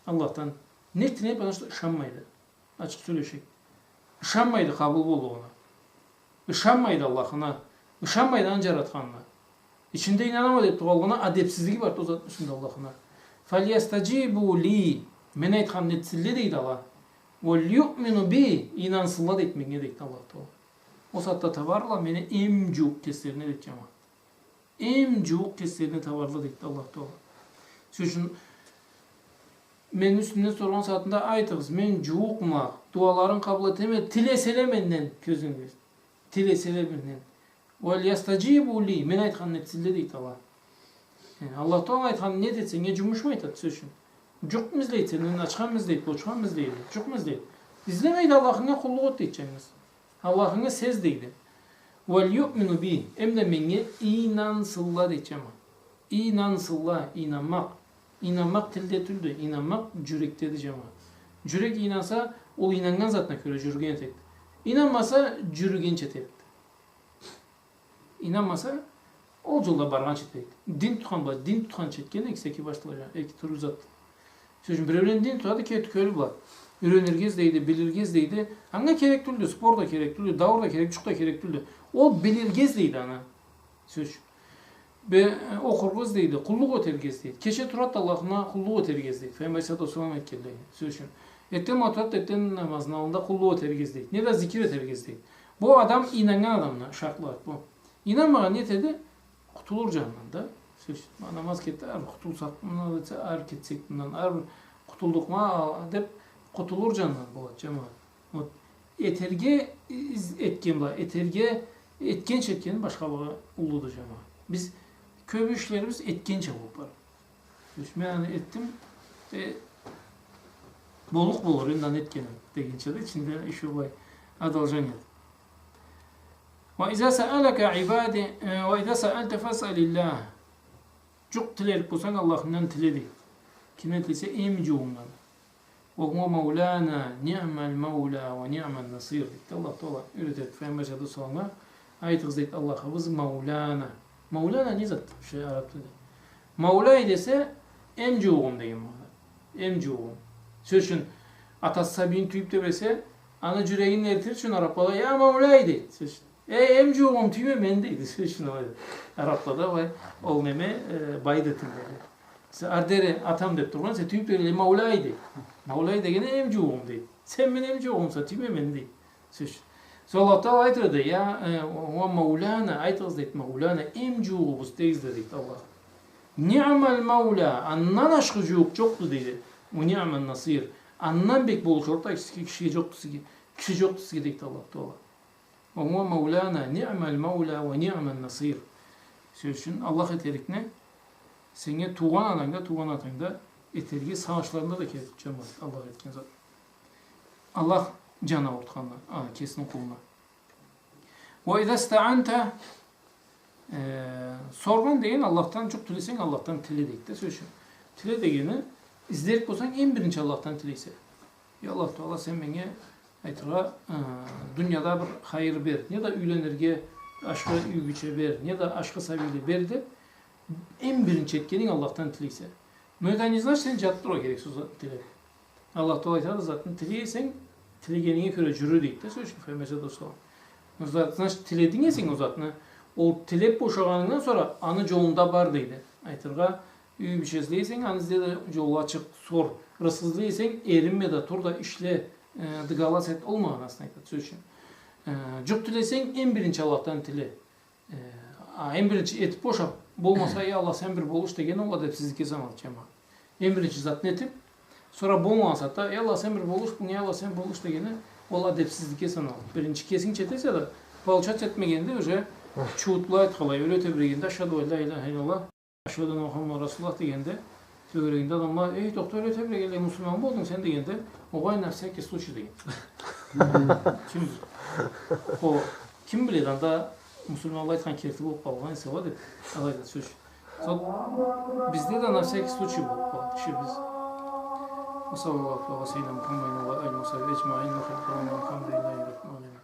Allah'tan. Ne tileyip bana ışanmaydı. Açık söyleşek. Işanmaydı kabul oldu ona. Işanmaydı Allah'ına. Işanmaydı anca yaratkanına. İçinde inanamadı etti olguna adepsizliği var o zat üstünde Allah'ına. فَلْيَسْتَجِيبُوا لِي Men aytkan netsille deydi Allah. وَلْيُؤْمِنُوا بِي İnansınlar etmeye deydi Allah Teala. O saatte tabarla meni emcuk keslerine deydi cemaat. Emcuk keslerine tabarla deydi Allah Teala. Sözün men üstünden sorgan saatinde aytığız. Men juukma duaların kabul eteme tilesele menden közün göz. Tilesele menden. Vel yastacibu li men aytkan netsille deydi Allah. Yani Allah Teala aytkan ne detse ne cumuşma aytad sözün. Juk mizleyt senin açkan mizleyt, boçkan mizleyt, juk mizleyt. İzlemeydi Allah'ına kulluk edeceğiniz. Allah'ına sez deydi. Vel yu'minu bi emne menge inansılla diyeceğim. İnansılla, inanmak. İnanmak tilde tüldü. İnanmak cürekte diyeceğim. Cürek inansa o inangan zatına göre cürgen etekti. İnanmasa cürgen çetepti. İnanmasa o yolda bargan çetepti. Din tutkan çetken ekseki başlayacak. Eki turu zat. Sözün bir öğren din tutadı ki köylü var. Öğrenirgez deydi, bilirgez deydi. Hangi kerek tüldü? Spor da kerek tüldü, davur da kerek, çuk da kerek tüldü. O bilirgez deydi ana. Söz. Ve okurguz deydi, kulluk ötergez deydi. Keşe turat Allah'ına kulluk ötergez deydi. Fehmi Aleyhisselatü Vesselam etkildi. Sözün. Etten maturat etten namazın alında kulluk ötergez deydi. Ne de zikir ötergez deydi. Bu adam inanan adamla şartlı at bu. İnanmayan ne dedi? Kutulur canından. Söz. Namaz ketti, kutulsak bundan, ağır ketsek bundan, ağır kutulduk ma dep kutulur canından bu cemaat. Eterge etken var. Eterge etken çetken başka bir uludu cemaat. Biz köy işlerimiz etken çabuk var. Yani ettim boluk bolur ondan etkenim degince de içinde iş olay adalcan yedi. Ve izâ se'alaka ibâdi ve izâ se'alte fes'alillah. Çok tilerip olsan Allah'ından tiledi. Kime tilse emci ondan. Ve huve mevlana ni'mel mevla ve ni'mel nasir deydi. Allah Teala öğretir. Peygamber sallallahu ayet deydi Allah'a biz mevlana. Mevlana ne zat? Şey Arapçada. Mevla dese emcuğum diyeyim bana. Emcuğum. Sözün atası sabin tüyüp de verse ana cüreğini eritir şun Araplara ya Mevla deydi. Sözün. Emcuğum tüyme men deydi. Sözün öyle. Araplarda ve ol neme baydetin dedi. Ardere atam deyip durgan se tüyüp de Mevla deydi. Mevla degene emcuğum deydi. Sen ben emcuğumsa tüyme men deydi. Sözün. So Allah Teala aytırdı ya o Mevlana aytırız deydi Mevlana emcuğumuz deyiz deydi Allah. Ni'mel Mevla annan aşkı çoktu dedi. O ni'mel nasir. Annan bek bol şorta kişiye çoktu kişi çoktu dedi Allah Teala. Ve huve Mevlana ni'mel Mevla ve ni'mel nasir. Sözün Allah eterikne seni tuğan atanda etergi savaşlarında da keseceğim Allah etken zaten. Allah cana ortağında. Kesin kuluna. Ve izâ sta'ante sorgan deyin Allah'tan çok tilesen Allah'tan tile deyik de sözü. Tile degeni izleyip olsan en birinci Allah'tan tileyse. Ya Allah Teala sen bana aytıra dünyada bir hayır ver. Ya da üylenirge aşkı güçe ver. Ya da aşkı sabili ver de en birinci etkenin Allah'tan tileyse. Müedenizler sen cattır o gereksiz tile. Allah Teala aytıra zaten tileysen tilegenine göre cürü deyik de sözü. Femece de soğan. Zaten tiledin ya sen o zaten. O tilep boşağanından sonra anı yolunda bar deydi. Aytırga bir şey izleysen anızda da yolu açık sor. Rısız değilsen erinme de tur da işle dıgala set olma anasını aytır. Sözün. Cuk tilesen en birinci Allah'tan tile. En birinci et boşa. Bolmasa ya Allah sen bir boluş degene o adepsizlik yazan alacağım. En birinci zat netip. Sonra bolmasa da ya Allah sen bir boluş bunu ya Allah sen boluş degene o adepsizlik yazan al. Birinci kesin çetese de balçat etmegende öyle çuğutlu ayet kalay öyle tebreginde aşhadu en la ilahe illallah aşhadu enne Muhammed Resulullah degende tebreginde adamlar doktor öyle tebreginde Müslüman mı oldun sen degende o vay nefsek kesuçu degende. Kim bilir anda Müslüman Allah etken kerti bulup Allah'ın sevadi Allah'ın söz. Bizde de nefsek kesuçu bu kişi biz. Ve sallallahu aleyhi ve sellem Muhammedin ve el-Musavi ecma'in ve khalqan ve hamdülillahi rabbil alemin.